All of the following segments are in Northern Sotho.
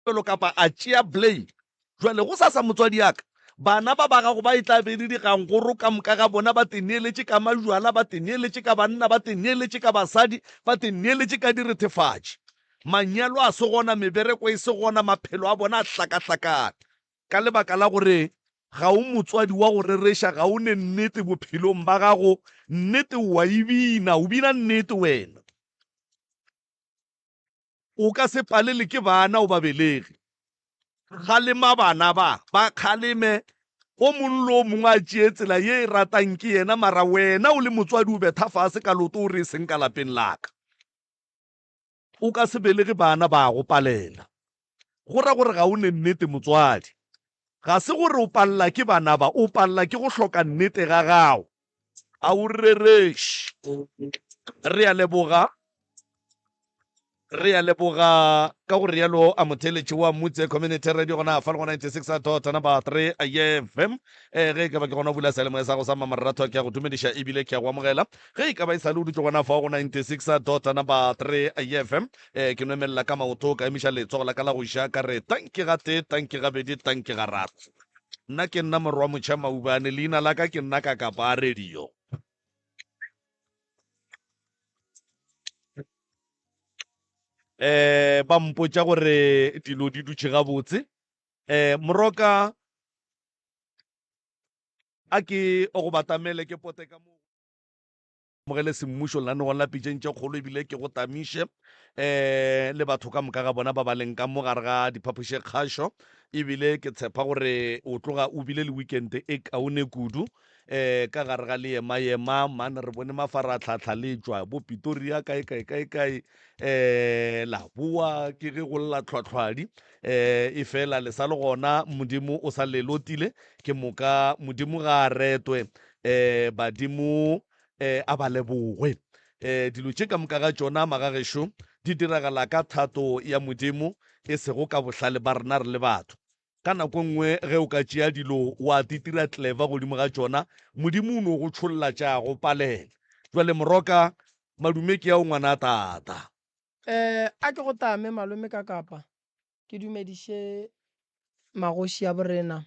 pelo kapa a tšea blame jwale go sa motswadi yaka bana ba ba gago ba e tla be di digangoro ka moka ga bona ba teneeletše ka majwala ba teneeletše ka banna ba teneeletše ka basadi ba teneeletše ka direthefatši manyalo a se gona mebereko e se gona maphelo a bona a hlakahlakana ka lebaka la gore ga o motswadi wa go rereša ga o ne nnete bophelong ba gago nnete wa ebina o bina nnete wena o ka se palele ke bana o babelegi kgalema bana ba kgaleme o mongwe le o mongwe a tšee tsela ye e ratang ke yena mara wena o le motswadi o betha fase ka loto o re e seng ka lapeng laka o ka se belege bana ba go palela go ra gore ga o ne nnete motswadi ga se gore o palela ke bana ba o palela ke go hloka nnete ga gago a o rereše re a leboga ka gore yalo a motheletši wa motse community radio gona fa le go 96.3 FM ge e ka ba ke gona bula selemo sa go sa mamarratho ke ya go dumediša ebile ke ya go amogela ge e ka ba e sale o dutse gona fa go 96.3 FM ke noemelela ka maoto ka emiša letsogo la ka la go iša ka re tanke ga te tanke ga bedi tanke ga rato nna ke nna morwa motšha maubane leina la ka ke nna ka kapa radio ba mpotša gore dilo di dutše gabotse moroka a ke o go batamele ke pote ka mo mogele semmušo lanegong la pitšeng tše kgolo ebile ke go tamiše le batho ka moka ga bona ba baleng ka mo gare ga diphaphoše kgašo ebile ke tshepa gore o tloga o bile le weekend e kaone kudu ka gare ga leema mane re bone mafaratlhatlha le tšwa bo Pretoria kae la boa ke ge go lla tlhwatlhwadi e fela le sa le gona modimo o sa lelotile ke moka modimo ga a retwe badimo a ba lebogwe dilo tše ka moka ga tšona magagešo di diragala ka thato ya modimo e sego ka bohlale ba rena re le batho ka nako nngwe ge o ka tšea dilo wa titira clever godimo ga tšona modimo o ne go tšholla tša go palela jwale moroka madume ke ya o ngwana tata a ke go tame malome ka kapa ke dumediše magoši ya borena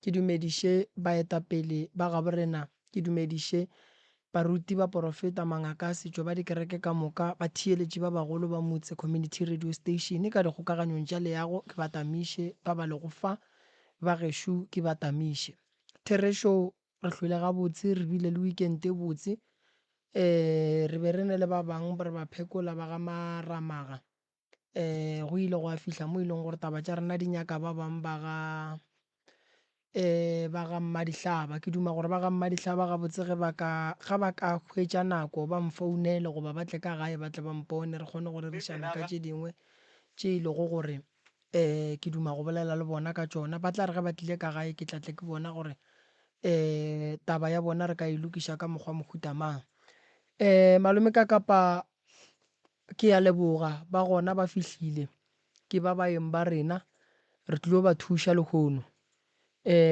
ke dumediše baetapele ba ga borena ke dumediše baruti ba porofeta mangaka a setšo ba dikereke ka moka ba thieletše ba bagolo ba motse community radio station ka dikgokaganyong tša leago ke batamiše ba ba le go fa ba gešo ke batamiše therešo re hlwele gabotse re bile le weekend e botse re be re ne le ba bangwe re ba phekola ba ga maramaga go ile go a fihla mo e leng gore taba tša rena di nyaka ba bangwe ba ga mmadihlaba ke duma gore ba ga mmadihlaba gabotse ga ba ka hwetša nako ba mfounele goba ba tle ka gae ba tle ba mpone re kgone gore rešana ka tše dingwe tše e lego gore ke duma go bolela le bona ka tšona ba tla re ge ba tlile ka gae ke tlatle ke bona gore taba ya bona re ka e lokiša ka mokgwa mohutamang malome ka kapa ke ya leboga ba gona ba fihlile ke ba baeng ba rena re tlilo ba thuša lehono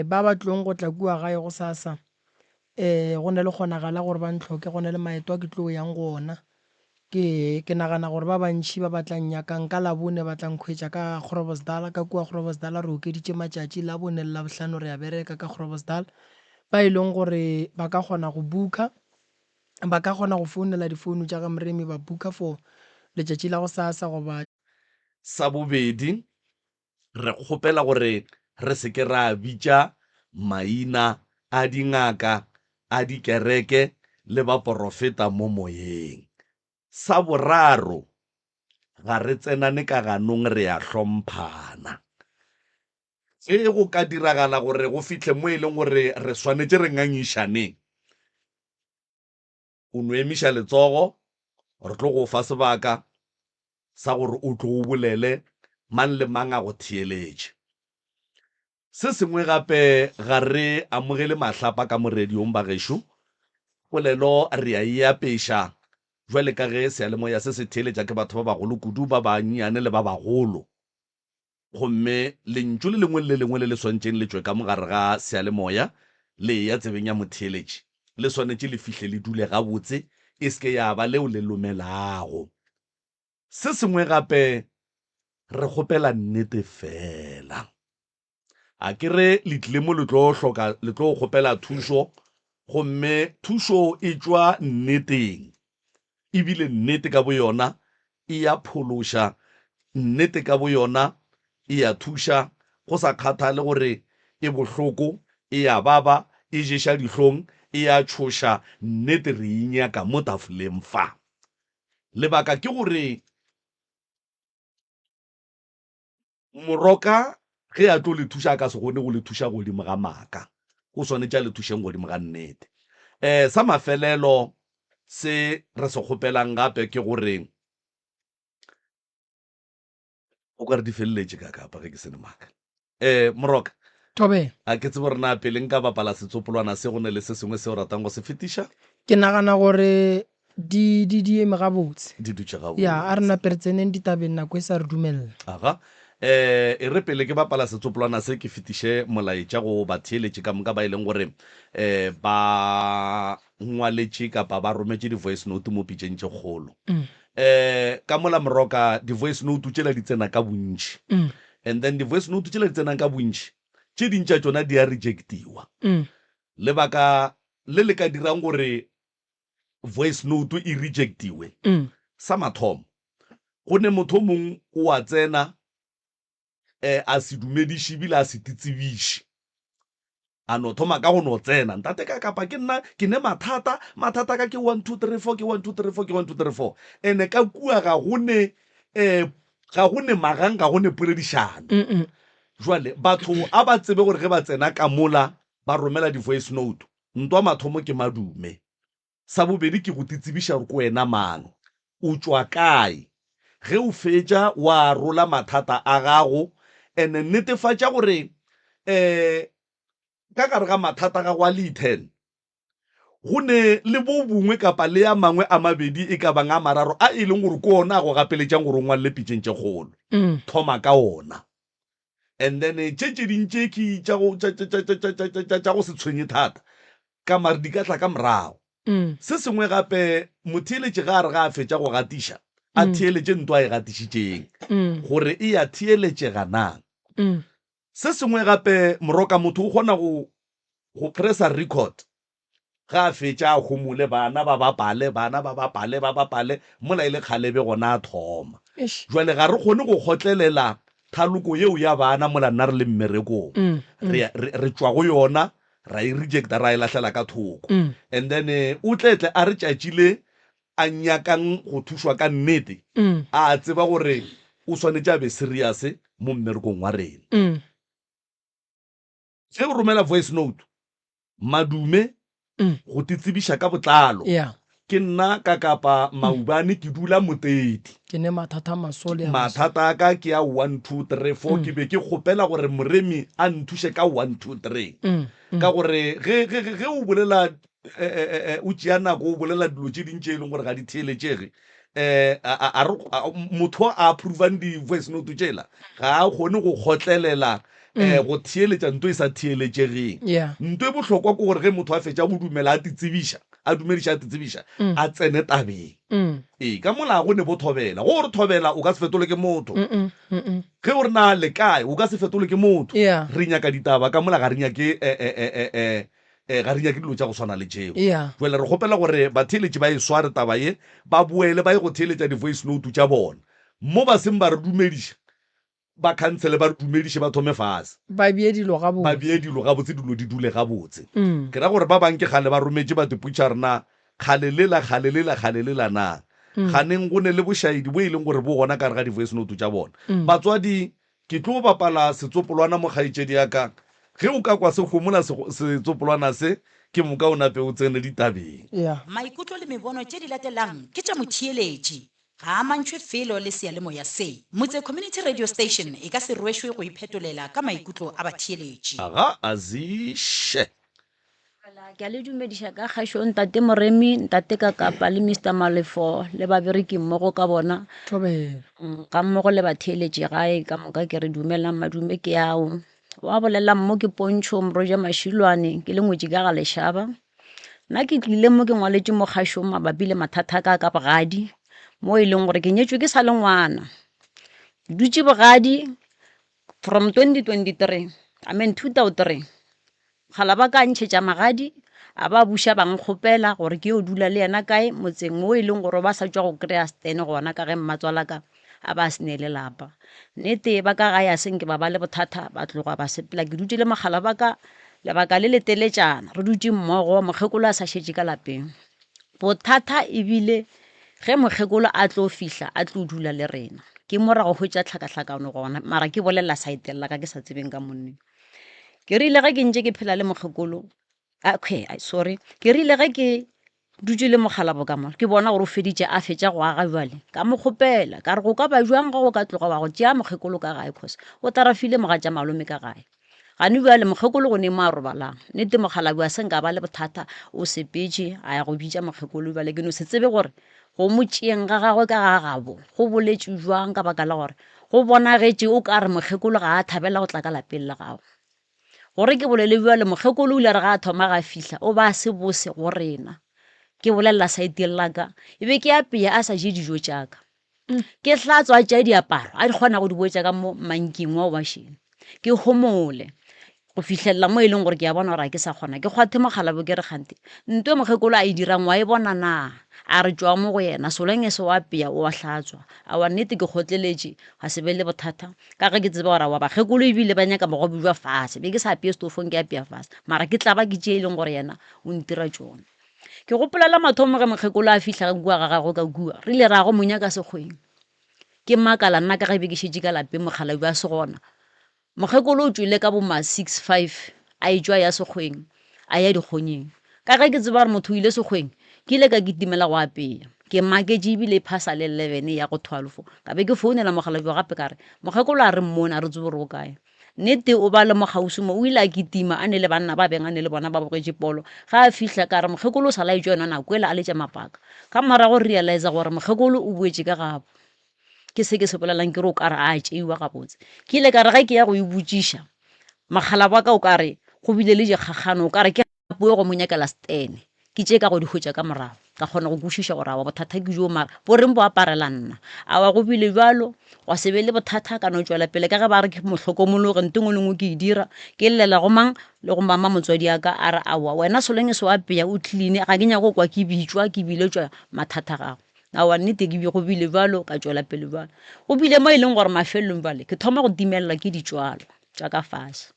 ba tlong go tla kua gae go sasa go ne le kgonagala gore ba ntlhoke go ne le maeto a ke tlo yang gona ke nagana gore ba bantši ba batlang nyakang ka labone ba tlang kgwetša ka Groblersdal ka kua Groblersdal re okeditše matšatši la bone le la bohlano re a bereka ka Groblersdal ba e leng gore ba ka kgona go buka ba ka kgona go founela difounu tša ga moremi ba buka for letšatši la go sasa goba sa bobedi re kgopela gore re seke ra bitša maina a dingaka a dikereke le ba porofeta mo moyeng sa boraro ga re tsenane ka ganong re a hlomphana ge go ka diragala gore go fitlhe mo e leng gore re swanetše re ngangišaneng o no emiša letsogo re tlo go fa sebaka sa gore o tlo o bolele mang le mang a go theeletše se sengwe gape ga re amogele mahlapa ka morediong bagešo polelo re a e apeiša jwale ka ge seyalemoya se se theeletša ke batho ba bagolo kudu ba bannyane le ba bagolo gomme lentšu le lengwe le lengwe le le swantšeng le tšwe ka mogare ga seyalemoya le ya tsebeng ya motheeletši le swanetše le fihle le dule gabotse e seke ya ba leo le lomelago se sengwe gape re kgopela nnete fela. A ke re le tlile mo le tlo kgopela thuso gomme thuso e tswa nneteng ebile nnete ka bo yona e ya phološa, nnete ka bo yona e ya thuša go sa kgathale gore e bohloko, e ya baba, e ješa dihlong, e ya tshoša, nnete re e nyaka mo tafoleng fa. Lebaka ke gore moroka ge a tlo le thuša ka se gone go le thuša godimo ga maaka, go swanetše a le thušeng godimo ga nnete. Sa mafelelo se re se kgopelang gape ke gore o ka re di feleletše ka kapa ge ke sene maaka. Moroka Tobe, a ke tsebo rena pele nka bapala setsopolwana se go ne le se sengwe se o ratang go se fetiša ke nagana gore di eme gabotse. di dutše ga Ya, a re na peretseneng ditabeng nako e sa re dumelela. aga e re pele ke bapala setsopolwana se ke fetiše molaetša go batheeletše ka moka ba e leng gore ba ngwaletše kapa ba rometše di-voice note mo pitšeng tše kgolo. Ka mola moroka di-voice note tšela di tsena ka bontši, and then di-voice note tšela di tsenang ka bontši tše dintša tšona di a rejectiwa. Lebaka le le ka dirang gore voice note e rejectiwe sa mathomo go ne motho mongwe o a tsena a se dumediše ebile a se titsebiše, a no thoma ka go no tsena ntate ka kapa ke nna ke ne mathata ka ke 1 2 3 4 ke 1 2 3 4 ke 1 2 3 4 ene ka kua ga gone magang, ga gone poledišano. Jwale batho a ba tsebe gore ge ba tsena ka mola ba romela di-voice note, ntwa mathomo ke madume, sa bobedi ke go titsebiša gore ko wena mang, o tswa kae, ge o fetša wa rola mathata a gago, ene netefatša gore ka gare ga mathata a gago a le 10 go ne le bo bongwe kapa le ya mangwe a mabedi e ka bang a mararo a e leng gore ko ona a go gapeletšang gore o ngwalele pitšeng tše kgolo. Thoma ka ona, and then tše dintše ke tša go se tshwenye thata ka mare di ka tla ka morago. Se sengwe gape motheeletše ga a re ga a fetša go gatiša a theeletše ntwa a e gatišitšeng gore e ya theeletšega na. Se sengwe gape moroka motho o kgona go pressa record ga a fetša a homole bana ba bapale mola ile kgalebe gona a thoma. Jwale ga re kgone go kgotlelela thaloko yeo ya bana mola nna re le mmerekong, re tswa go yona ra e rejecta ra e lahlela ka thoko, and then o tletle a re tšatšile a nyakang go thušwa ka nnete a tseba gore o swanetše a be serious mo mmerekong wa rena. Ge o romela voice note madume go titsebiša ka botlalo, ke nna ka kapa Maubane ke dula Motedi, ke ne mathata masole mathata a ka ke ya 1 2 3 4 ke be ke kgopela gore moremi a nthuše ka 1 2 3 ka gore ge o bolela o tšea nako o bolela dilo tše dintše e leng gore ga di theeletšege, motho a approvang di-voice note tšela ga a kgone go kgotlelela go theeletša ntho e sa theeletšegeng. Ntho e bohlokwa ke gore ge motho a fetša go dumela a dumediša a titsebiša a tsene tabeng. Ka mola go ne bo thobela, go gore thobela o ka se fetole ke motho, ge o re na le kae o ka se fetole ke motho. Re nyaka ditaba ka mola ga re nyake dilo tša go swana le tšeo. Jwale re kgopela gore batheeletši ba e sware taba ye, ba boele ba ye go theeletša di-voice note tša bona mo ba seng ba re dumediša, ba cancele ba re dumediše ba thome fase, ba bie dilo gabotse dilo di dule gabotse. Ke ra gore ba bang ke kgale ba rometše bateputša rena kgalelela na ganeng go ne le bošaedi bo e leng gore bo gona ka re ga di-voice note tša bona. Batswadi ke tlo bapala setsopolwana mo kgaetšedi yaka, ge o ka kwa se homola setsopolwana se ke moka o nape o tsene ditabeng. Maikutlo le mebono tše di latelang ke tša motheeletši ga a mantšhwe felo le seyalemoya se. Motse Community Radio Station e ka se rwešwe go iphetolela ka maikutlo a batheeletši. Aga Aziše ke a le dumediša ka kgašo ntate Moremi, ntate ka kapa le Mr Malefo le babereki mmogo ka bona ka mmogo le batheeletši gae ka moka ke re dumelang madume ke ao. Wa bolela mo ke Pontšho Mroja Mašilwane ke le ngwetši ka ga Lešaba. Nna ke tlile mo ke ngwaletše mo kgašong mabapi le mathata ka bogadi mo e leng gore ke nyetšwe ke sa le ngwana. dutse bogadi from 2023 I mean 2003 gala ba ka ntšhetša magadi a ba buša bang kgopela gore ke yo dula le yena kae motseng mo e leng gore ba sa tswa go kry-a stene gona ka ge mmatswala ka a ba sene lelapa nnete ba ka gae a senke ba le bothata ba tloga ba sepela ke dutse le mogala ba ka lebaka le leteletšana re dutse mmogo mokgekolo a sa šetše ka lapeng bothata ebile ge mokgekolo a tlo fihla a tlo dula le rena ke morago hwetša tlhakatlhakano gona mara ke bolela saetelela ka ke sa tsebeng ka monneng ke rile ge ke ntse ke phela le mokgekolo okay sorry ke rile ge ke dutse le mogala bokamo ke bona gore o feditše a fetša go aga jale ka mo kgopela ka re go ka ba jwang ga go ka tloga wa go tšea mokgekolo ka gae cause o tarafile moga tša malome ka gae gane jale mokgekolo go ne mo a robalang nnete mogala bua senka ba le bothata o sepetše a ya go bitša mokgekolo jale ke no se tsebe gore go mo tšeeng ga gagwe ka ga gabo go boletše jwang ka baka la gore go bonagetše o ka re mokgekolo ga a thabela go tla ka lapeng la gago gore ke bolele bjale mokgekolo o ile re ga a thoma ga fihla o ba se bose go rena ke bolelela saeteng la ka e be ke apea a sa je dijo tšaka ke hlatswa tša diaparo a di kgona go di boetša ka mo mankeng wa wašeng ke homole go fitlhelela mo e leng gore ke a bona gore a ke sa kgona ke kgwathe mogala bo ke re kgante ntwe mokgekolo a e dirang wa e bona na a re tswa mo go yena soleng e se wa apea o a hlatswa a wa nnete ke kgotleletše ga se be le bothata ka ge ke tseba gore wa bakgekolo ebile ba nyaka bogobe jwa fase be ke sa apeye stofong ke apea fase mara ke tla ba ke tše e leng gore yena o ntira tšone ke gopolela mathomo ge mokgekolo a fihla ka kua ga gagwe ka kua re ile ra go monya ka sekgweng ke makala nna ka ge be ke šetše ka lapeng mogala jwa se gona mokgekolo o tswile ka boma 6-5 a e tswa ya sekgweng a ya dikgonyeng ka ge ke tseba gore motho o ile sekgweng ke ile ka kitimela go apea ke maketše ebile e phasa le 11 ya go 12 ka be ke founela mogala jwa gape ka re mokgekolo a re mmone a re tsebe gore o kae nnete o ba le mogausi mo o ile a kitima a ne le banna ba beng a ne le bona ba bogetše polo ga a fihla ka re mokgekolo o sa la etswa yona nako ele a letša mapaka ka morago realize gore mokgekolo o boetše ka gabo ke se ke se bolelang ke re o ka re a tšeiwa gabotse ke ile ka re ge ke ya go e botšiša magala wa ka o ka re go bile le dikgagano o ka re ke gapoe go mo nyakela stene ke tše ka go di hwetša ka morago ka kgona go kwešiša gore a wa bothata ke jo mara bo reng bo aparela nna a wa go bile jalo wa se be le bothata ka no tšwela pele ka ge ba re ke motlhokomologe nte ngwe lengwe ke e dira ke llela go mang le go mama motswadi aka a re aowa wena soleng e se wa apea o clean ga ke nyako kwa ke bitswa ke biletswa mathata gago aowa nnete ke go bile jalo ka tšwela pele jalo go bile mo e leng gore mafelelong bale ke thoma go timelela ke ditswalo tša ka fase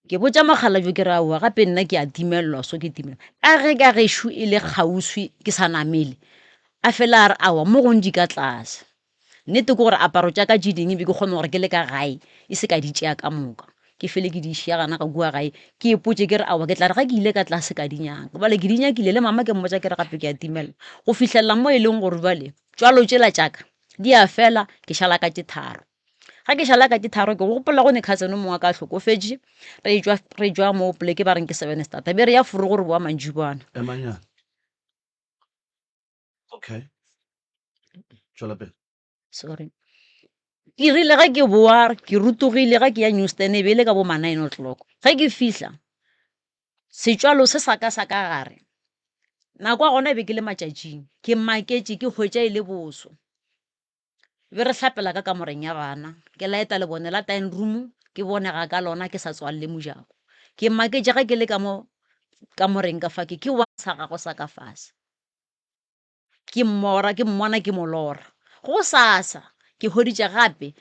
ke botša mogala jo ke re aowa gape nna ke a timelelwa so ke timelela ka ge ka gešo e le kgauswi ke sa namele a fela a re aowa mo gontši ka tlase nnete ke gore aparo tša ka tše dingwe be ke kgone gore ke le ka gae e se ka di tšea ka moka ke fele ke di šia gana ka kua gae ke ipotse ke re aowa ke tla re ga ke ile ka tlase ka dinyaka bale ke dinyakile le mama ke mmotsa ke re gape ke a timelela go fitlhelela mo e leng gore bale tswalo tšela tšaka di a fela ke šala ka tše tharo ga ke šala ka tše tharo ke gopola go ne khatseno mongwe ka hlokofetše re jwa mo poleke ba reng ke 7 stata be re ya foro gore boa mantšibana emanyana okay tšwela pele sorry ke rile ge ke boa ke rutogile ge ke ya newstan e be le ka bo ma 9 o'clock ge ke fihla setswalo se sa ka gare nako a gona e be ke le matšatšing ke maketše ke hwetša e le boso be re hlapela ka kamoreng ya bana ke laeta le bone la time room ke bonega ka lona ke sa tswalle mojako ke maketše ga ke le ka mo kamoreng ka fa ke wa sa gago sa ka fase ke mmona ke molora go sasa ke hoditše gape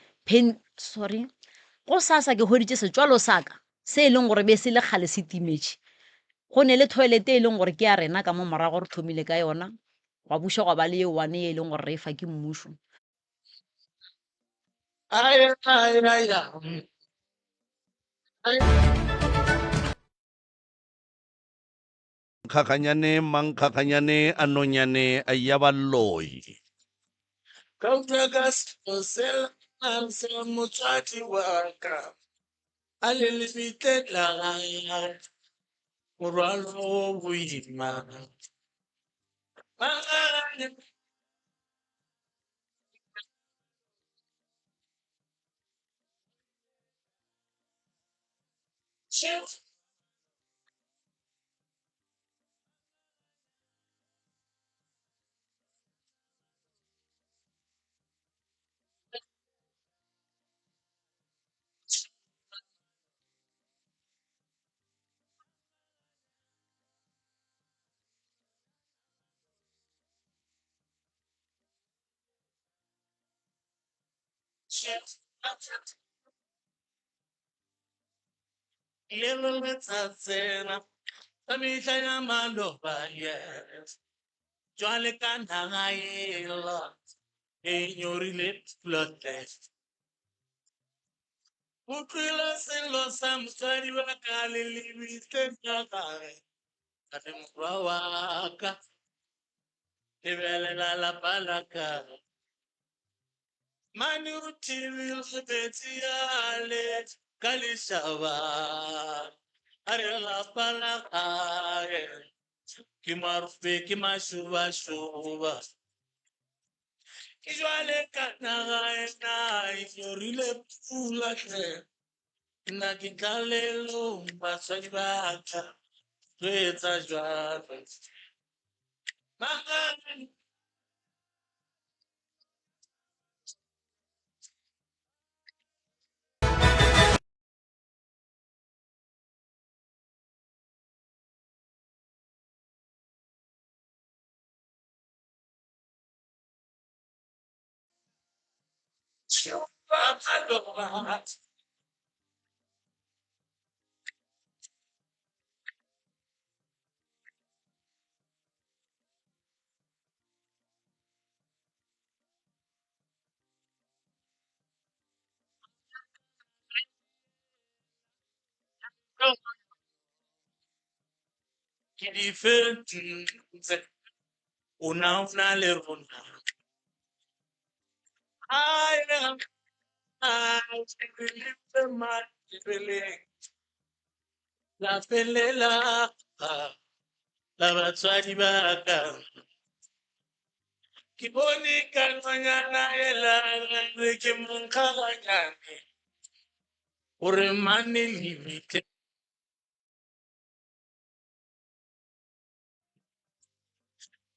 go sasa ke hoditše setswalo sa ka se e leng gore be se le kgale se timetše go ne le toilet e leng gore ke ya rena ka mo morago re thomile ka yona wa buša gwa ba le ye one e leng gore re e fa ke mmušo mankgakganyane a nonyane a ya balloi ka utlwa ka sefosela sa motswadi wa ka a le lebitla gae morwalo o boima magane Little bit of sin. Kamihla yamaloba yes. Jwale ka nangayela. Enyorile blood test. Ukwila selo samsari wakali limite kakare. Kate mkwawaka. Ibele la palaka. Mani utiri usebeti ale. Kalishaba. Are la palaka. Kimarufe kimashuba shuba. Kijwale kanaga na yorile pula ke. Na kikalelo basajbata. Tweta jwale. Manga chupa paloma. Kidifetu. Una le runa. I am la pelela la batswadi ba ka ke bone kanonyana ela re ke monkgaganyane gore mane limite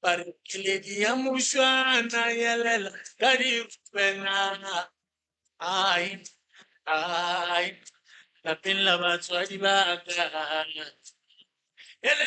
parekeledi ya mošwana yelela ka dirupengana ai ai lapeng la batswadi ba ka ele